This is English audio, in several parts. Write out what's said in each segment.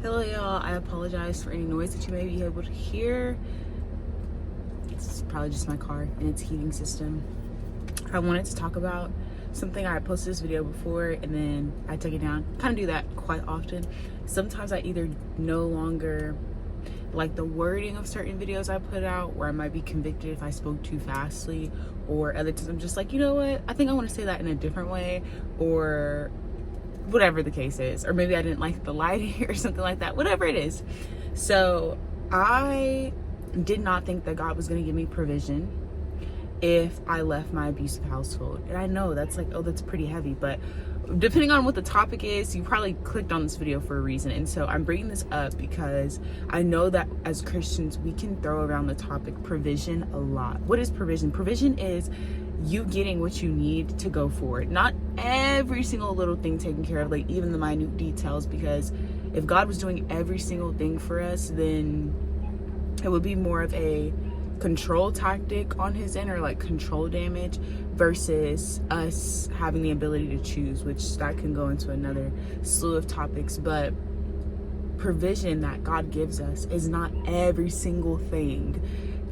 Hello y'all, I apologize for any noise that you may be able to hear. It's probably just my car and its heating system. I wanted to talk about something. I posted this video before and then I took it down. Kind of do that quite often. Sometimes I either no longer like the wording of certain videos I put out, where I might be convicted if I spoke too fastly, or other times I'm just like, you know what, I think I want to say that in a different way, or whatever the case is, or maybe I didn't like the lighting or something like that, whatever it is. So I did not think that God was going to give me provision if I left my abusive household. And I know that's like, oh, that's pretty heavy, but depending on what the topic is, you probably clicked on this video for a reason. And so I'm bringing this up because I know that as Christians, we can throw around the topic provision a lot. What is provision? Provision is you getting what you need to go forward. Not every single little thing taken care of, like even the minute details, because if God was doing every single thing for us, then it would be more of a control tactic on his end, or like control damage, versus us having the ability to choose, which that can go into another slew of topics. But provision that God gives us is not every single thing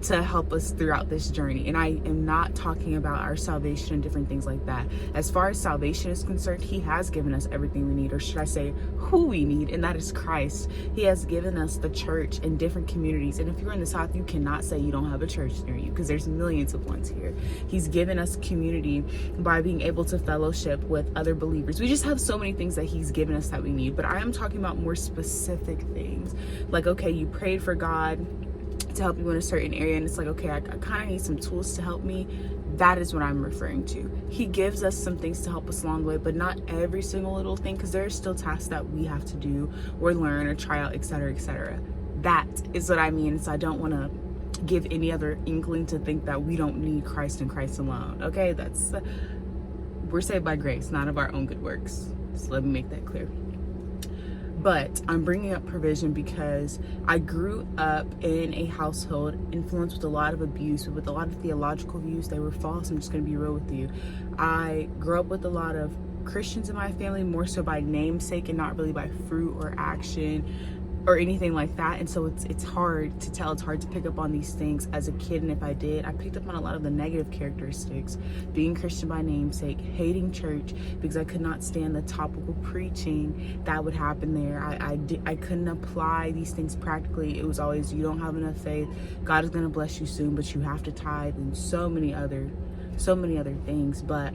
to help us throughout this journey. And I am not talking about our salvation and different things like that. As far as salvation is concerned, he has given us everything we need, or should I say who we need, and that is Christ. He has given us the church in different communities. And if you're in the South, you cannot say you don't have a church near you, because there's millions of ones here. He's given us community by being able to fellowship with other believers. We just have so many things that he's given us that we need. But I am talking about more specific things. Like, okay, you prayed for God to help you in a certain area, and it's like, okay, I kind of need some tools to help me. That is what I'm referring to. He gives us some things to help us along the way, but not every single little thing, because there are still tasks that we have to do or learn or try out, etc., etc. That is what I mean. So I don't want to give any other inkling to think that we don't need Christ and Christ alone. Okay, we're saved by grace, not of our own good works. So let me make that clear. But I'm bringing up provision because I grew up in a household influenced with a lot of abuse, with a lot of theological views. They were false. I'm just going to be real with you. I grew up with a lot of Christians in my family, more so by namesake and not really by fruit or action or anything like that. And so it's hard to tell. It's hard to pick up on these things as a kid. And if I did, I picked up on a lot of the negative characteristics: being Christian by namesake, hating church because I could not stand the topical preaching that would happen there. I couldn't apply these things practically. It was always, you don't have enough faith, God is going to bless you soon, but you have to tithe, and so many other things. But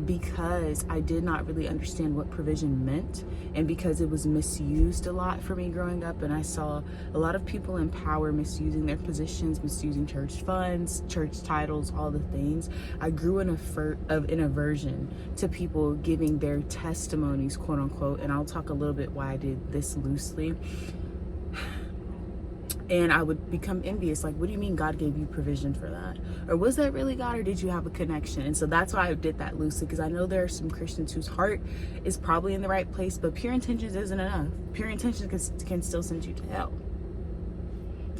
because I did not really understand what provision meant, and because it was misused a lot for me growing up, and I saw a lot of people in power misusing their positions, misusing church funds, church titles, all the things, I grew in an aversion to people giving their testimonies, quote unquote. And I'll talk a little bit why I did this loosely. And I would become envious. Like, what do you mean God gave you provision for that? Or was that really God, or did you have a connection? And so that's why I did that loosely, because I know there are some Christians whose heart is probably in the right place, but pure intentions isn't enough. Pure intentions can still send you to hell.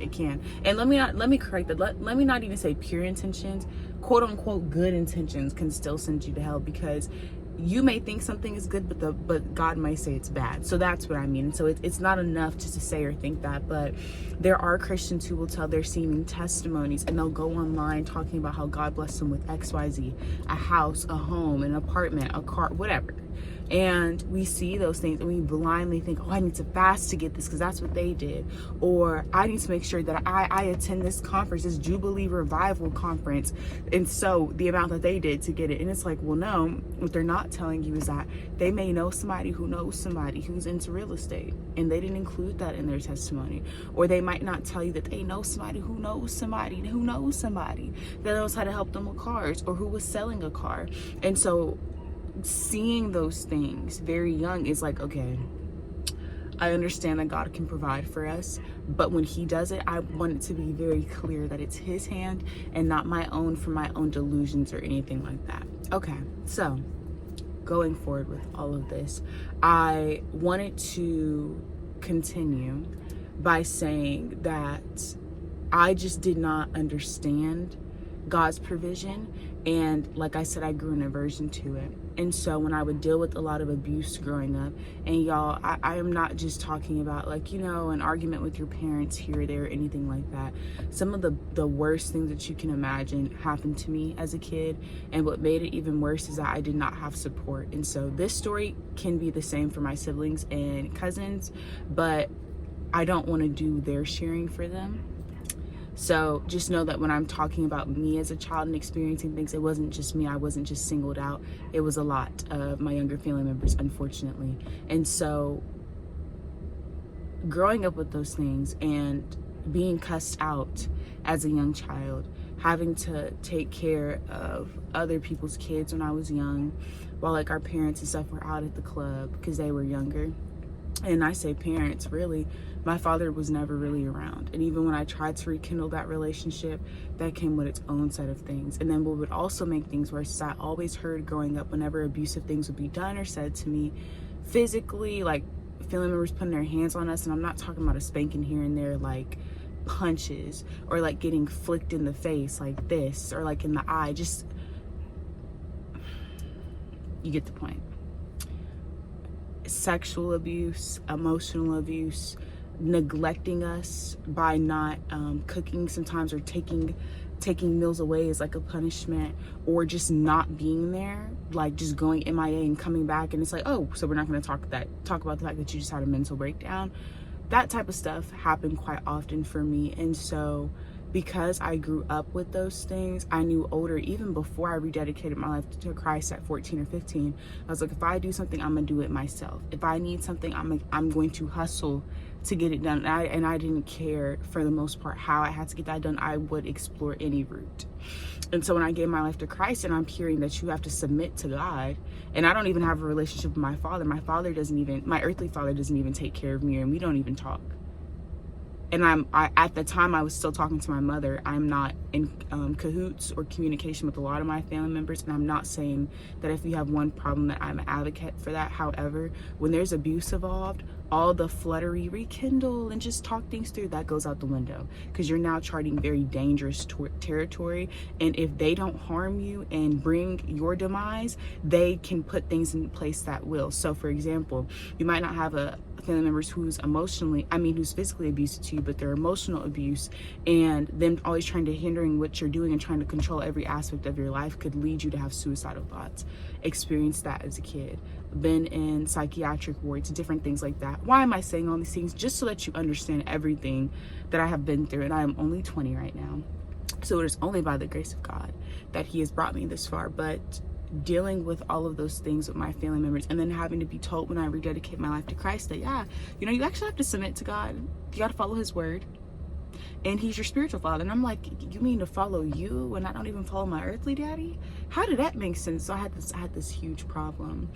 It can. And let me correct that. Let me not even say pure intentions. Quote unquote good intentions can still send you to hell, because you may think something is good, but God might say it's bad. So that's what I mean. So it's not enough just to say or think that. But there are Christians who will tell their seeming testimonies, and they'll go online talking about how God blessed them with XYZ, a house, a home, an apartment, a car, whatever. And we see those things and we blindly think, oh, I need to fast to get this because that's what they did. Or I need to make sure that I attend this conference, this Jubilee Revival conference, and so the amount that they did to get it. And it's like, well, no, what they're not telling you is that they may know somebody who knows somebody who's into real estate, and they didn't include that in their testimony. Or they might not tell you that they know somebody who knows somebody who knows somebody that knows how to help them with cars, or who was selling a car. And so seeing those things very young is like, okay, I understand that God can provide for us, but when he does it, I want it to be very clear that it's his hand and not my own, for my own delusions or anything like that. Okay, so going forward with all of this, I wanted to continue by saying that I just did not understand God's provision. And like I said, I grew an aversion to it. And so when I would deal with a lot of abuse growing up, and y'all, I am not just talking about like, you know, an argument with your parents here or there or anything like that. Some of the worst things that you can imagine happened to me as a kid. And what made it even worse is that I did not have support. And so this story can be the same for my siblings and cousins, but I don't want to do their sharing for them. So just know that when I'm talking about me as a child and experiencing things, it wasn't just me. I wasn't just singled out. It was a lot of my younger family members, unfortunately. And so growing up with those things and being cussed out as a young child, having to take care of other people's kids when I was young, while like our parents and stuff were out at the club because they were younger. And I say parents, really, my father was never really around. And even when I tried to rekindle that relationship, that came with its own set of things. And then what would also make things worse is I always heard growing up, whenever abusive things would be done or said to me physically, like family members putting their hands on us, and I'm not talking about a spanking here and there, like punches or like getting flicked in the face like this or like in the eye, just, you get the point. Sexual abuse, emotional abuse, neglecting us by not cooking sometimes, or taking meals away as like a punishment, or just not being there, like just going MIA and coming back, and it's like, oh, so we're not going to talk about the fact that you just had a mental breakdown. That type of stuff happened quite often for me. And so because I grew up with those things, I knew older, even before I rededicated my life to Christ at 14 or 15, I was like, if I do something, I'm gonna do it myself. If I need something, I'm going to hustle to get it done. And I didn't care, for the most part, how I had to get that done. I would explore any route. And so when I gave my life to Christ, and I'm hearing that you have to submit to God, and I don't even have a relationship with my father. My earthly father doesn't even take care of me, and we don't even talk. And at the time I was still talking to my mother. I'm not in cahoots or communication with a lot of my family members, and I'm not saying that if you have one problem that I'm an advocate for that. However, when there's abuse involved, all the fluttery, rekindle and just talk things through, that goes out the window, because you're now charting very dangerous territory. And if they don't harm you and bring your demise, they can put things in place that will. So for example, you might not have a family members who's physically abusive to you, but their emotional abuse and them always trying to hindering what you're doing and trying to control every aspect of your life could lead you to have suicidal thoughts. Experienced that as a kid, been in psychiatric wards, different things like that. Why am I saying all these things? Just so that you understand everything that I have been through. And I am only 20 right now, so it is only by the grace of God that He has brought me this far. But dealing with all of those things with my family members, and then having to be told when I rededicate my life to Christ that, yeah, you know, you actually have to submit to God. You got to follow His word, and He's your spiritual father. And I'm like, you mean to follow you when I don't even follow my earthly daddy? How did that make sense? So I had this huge problem.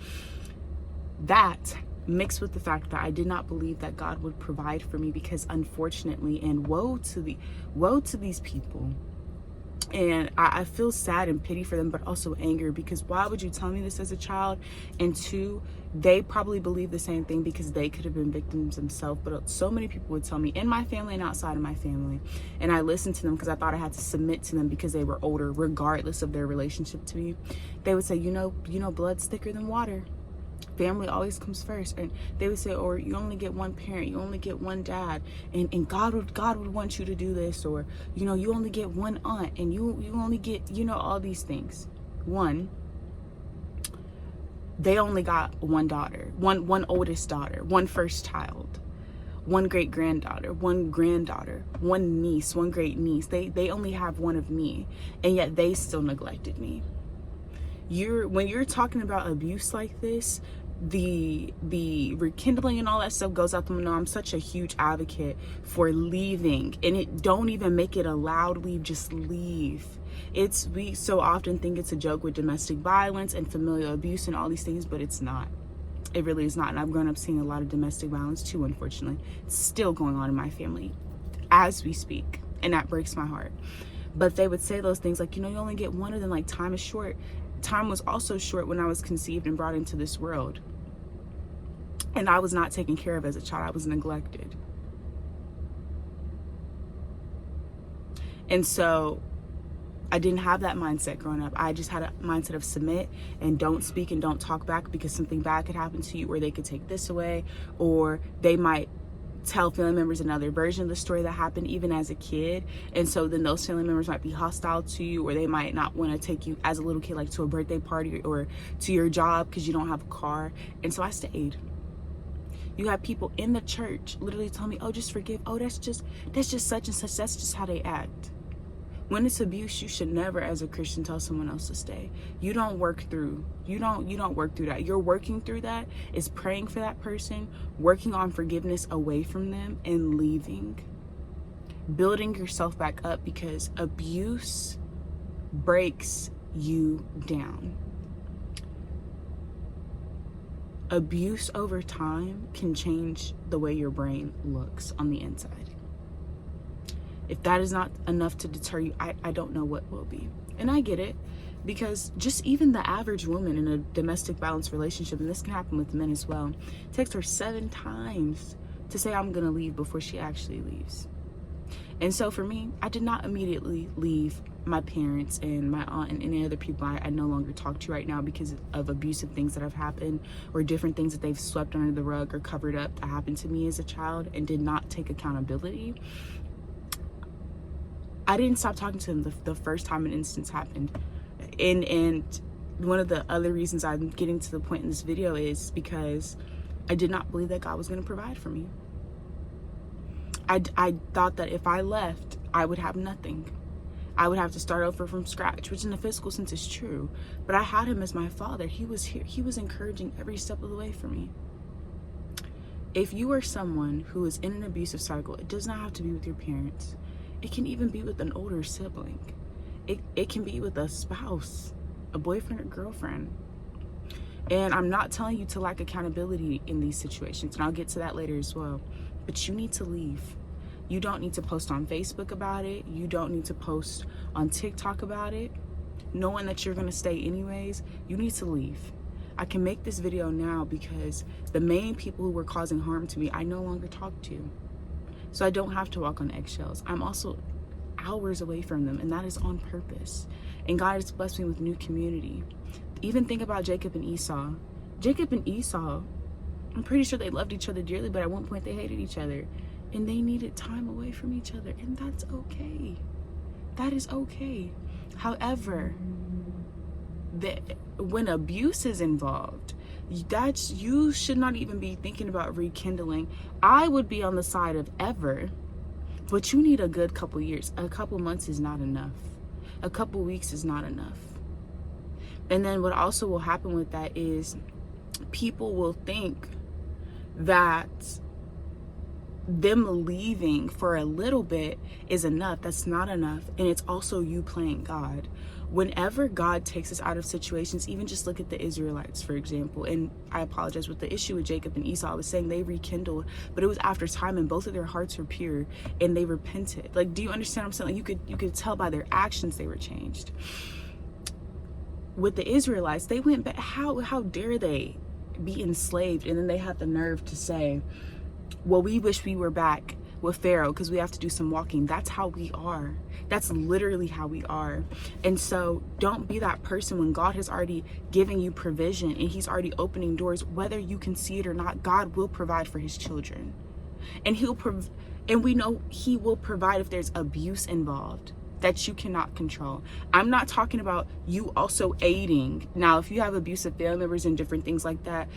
That mixed with the fact that I did not believe that God would provide for me, because unfortunately, and woe to these people. And I feel sad and pity for them, but also anger, because why would you tell me this as a child? And two, they probably believe the same thing because they could have been victims themselves. But so many people would tell me, in my family and outside of my family, and I listened to them because I thought I had to submit to them because they were older, regardless of their relationship to me. They would say, you know, blood's thicker than water. Family always comes first. And they would say, or you only get one parent, you only get one dad, and God would want you to do this, or you know, you only get one aunt, and you only get, you know, all these things. One, they only got one daughter, one oldest daughter, one first child, one great granddaughter, one granddaughter, one niece, one great niece. They only have one of me, and yet they still neglected me. When you're talking about abuse like this, the rekindling and all that stuff goes out the window. I'm such a huge advocate for leaving, and don't even make it a loud leave, just leave. We so often think it's a joke with domestic violence and familial abuse and all these things, but it's not. It really is not. And I've grown up seeing a lot of domestic violence too, unfortunately. It's still going on in my family as we speak, and that breaks my heart. But they would say those things like, you know, you only get one of them, like time is short. Time was also short when I was conceived and brought into this world. And I was not taken care of as a child. I was neglected. And so I didn't have that mindset growing up. I just had a mindset of submit and don't speak and don't talk back, because something bad could happen to you, or they could take this away, or they might tell family members another version of the story that happened even as a kid, and so then those family members might be hostile to you, or they might not want to take you as a little kid like to a birthday party or to your job because you don't have a car. And so I stayed. You have people in the church literally tell me, oh, just forgive, oh, that's just such and such, that's just how they act. When it's abuse, you should never, as a Christian, tell someone else to stay. You don't work through that. You're working through that is praying for that person, working on forgiveness away from them, and leaving. Building yourself back up, because abuse breaks you down. Abuse over time can change the way your brain looks on the inside. If that is not enough to deter you, I don't know what will be. And I get it, because just even the average woman in a domestic violence relationship, and this can happen with men as well, takes her 7 times to say, I'm gonna leave, before she actually leaves. And so for me, I did not immediately leave my parents and my aunt and any other people I no longer talk to right now because of abusive things that have happened, or different things that they've swept under the rug or covered up that happened to me as a child and did not take accountability. I didn't stop talking to them the first time an instance happened. And one of the other reasons I'm getting to the point in this video is because I did not believe that God was going to provide for me. I thought that if I left, I would have nothing. I would have to start over from scratch, which in a physical sense is true. But I had him as my father. He was here. He was encouraging every step of the way for me. If you are someone who is in an abusive cycle, it does not have to be with your parents. It can even be with an older sibling. It can be with a spouse, a boyfriend or girlfriend. And I'm not telling you to lack accountability in these situations, and I'll get to that later as well. But you need to leave. You don't need to post on Facebook about it. You don't need to post on TikTok about it, knowing that you're gonna stay anyways. You need to leave. I can make this video now because the main people who were causing harm to me, I no longer talk to. So I don't have to walk on eggshells. I'm also hours away from them, and that is on purpose. And God has blessed me with new community. Even think about Jacob and Esau. Jacob and Esau, I'm pretty sure they loved each other dearly, but at one point they hated each other. And they needed time away from each other, and that's okay. That is okay. However, when abuse is involved, you should not even be thinking about rekindling. I would be on the side of ever, but you need a good couple years. A couple months is not enough. A couple weeks is not enough. And then what also will happen with that is people will think that them leaving for a little bit is enough. That's not enough. And it's also you playing God. Whenever God takes us out of situations, even just look at the Israelites, for example. And I apologize, with the issue with Jacob and Esau, I was saying they rekindled, but it was after time, and both of their hearts were pure and they repented. Like, do you understand what I'm saying? Like, you could tell by their actions they were changed. With the Israelites, they went back. How dare they be enslaved? And then they had the nerve to say, well, we wish we were back with Pharaoh because we have to do some walking. That's how we are. That's literally how we are. And so don't be that person when God has already given you provision and he's already opening doors. Whether you can see it or not, God will provide for his children. And and we know he will provide if there's abuse involved that you cannot control. I'm not talking about you also aiding. Now, if you have abusive family members and different things like that,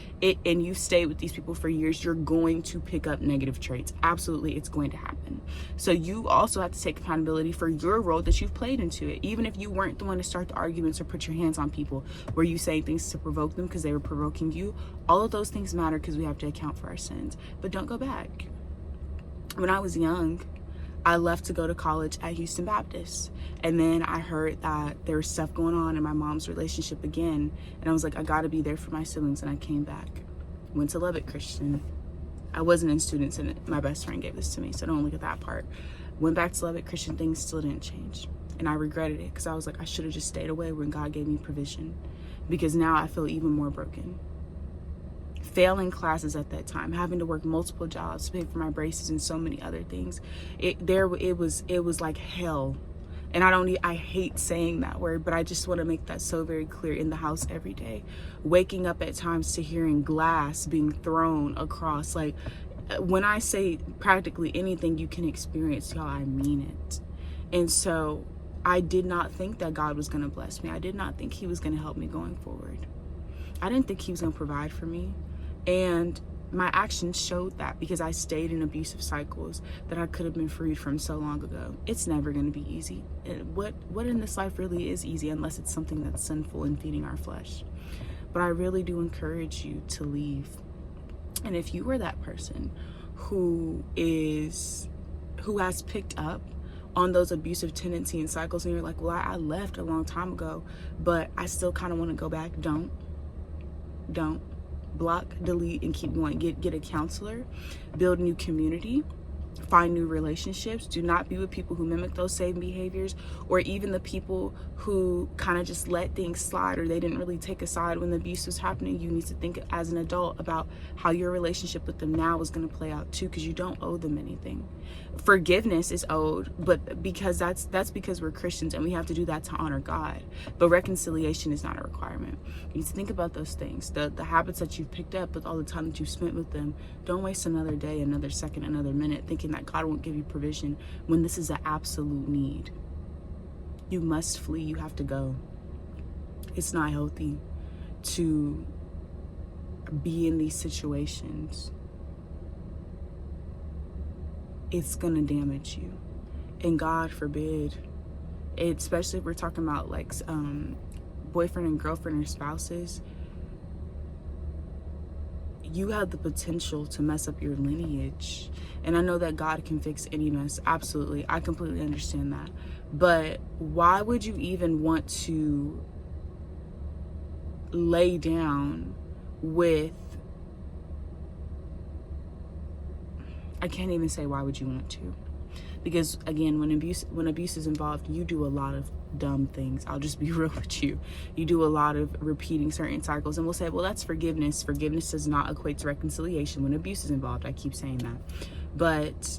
and you stay with these people for years, you're going to pick up negative traits. Absolutely, it's going to happen. So you also have to take accountability for your role that you've played into it. Even if you weren't the one to start the arguments or put your hands on people, were you saying things to provoke them because they were provoking you? All of those things matter because we have to account for our sins. But don't go back. When I was young, I left to go to college at Houston Baptist. And then I heard that there was stuff going on in my mom's relationship again. And I was like, I gotta be there for my siblings. And I came back, went to Lubbock Christian. I wasn't in students, and my best friend gave this to me, so don't look at that part. Went back to Lubbock Christian, things still didn't change. And I regretted it because I was like, I should have just stayed away when God gave me provision, because now I feel even more broken. Failing classes at that time, having to work multiple jobs, pay for my braces and so many other things. It was like hell. And I hate saying that word, but I just want to make that so very clear. In the house every day, waking up at times to hearing glass being thrown across. Like, when I say practically anything you can experience, y'all, I mean it. And so I did not think that God was going to bless me. I did not think he was going to help me going forward. I didn't think he was going to provide for me. And my actions showed that, because I stayed in abusive cycles that I could have been freed from so long ago. It's never going to be easy. What in this life really is easy, unless it's something that's sinful and feeding our flesh? But I really do encourage you to leave. And if you were that person who has picked up on those abusive tendencies and cycles, and you're like, well, I left a long time ago, but I still kind of want to go back, don't. Block, delete, and keep going. Get a counselor, build new community, find new relationships. Do not be with people who mimic those same behaviors, or even the people who kind of just let things slide, or they didn't really take a side when the abuse was happening. You need to think as an adult about how your relationship with them now is going to play out too, because you don't owe them anything. Forgiveness is owed, but because that's because we're Christians and we have to do that to honor God. But reconciliation is not a requirement. You need to think about those things, the habits that you've picked up with all the time that you've spent with them. Don't waste another day, another second, another minute thinking that God won't give you provision when this is an absolute need. You must flee. You have to go. It's not healthy to be in these situations. It's gonna damage you, and God forbid, especially if we're talking about like boyfriend and girlfriend or spouses, you have the potential to mess up your lineage. And I know that God can fix any mess, absolutely, I completely understand that, but why would you even want to lay down with, I can't even say why would you want to, because again, when abuse is involved, you do a lot of dumb things. I'll just be real with you. You do a lot of repeating certain cycles, and we'll say, well, that's forgiveness. Forgiveness does not equate to reconciliation when abuse is involved. I keep saying that, but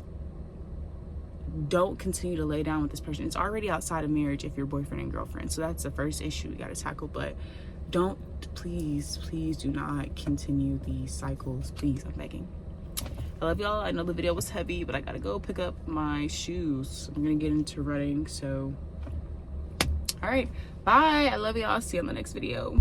don't continue to lay down with this person. It's already outside of marriage if you're boyfriend and girlfriend, so that's the first issue we got to tackle. But don't, please do not continue these cycles, please. I'm begging. I love y'all. I know the video was heavy, but I gotta go pick up my shoes. I'm gonna get into running, so all right, bye. I love y'all. See you on the next video.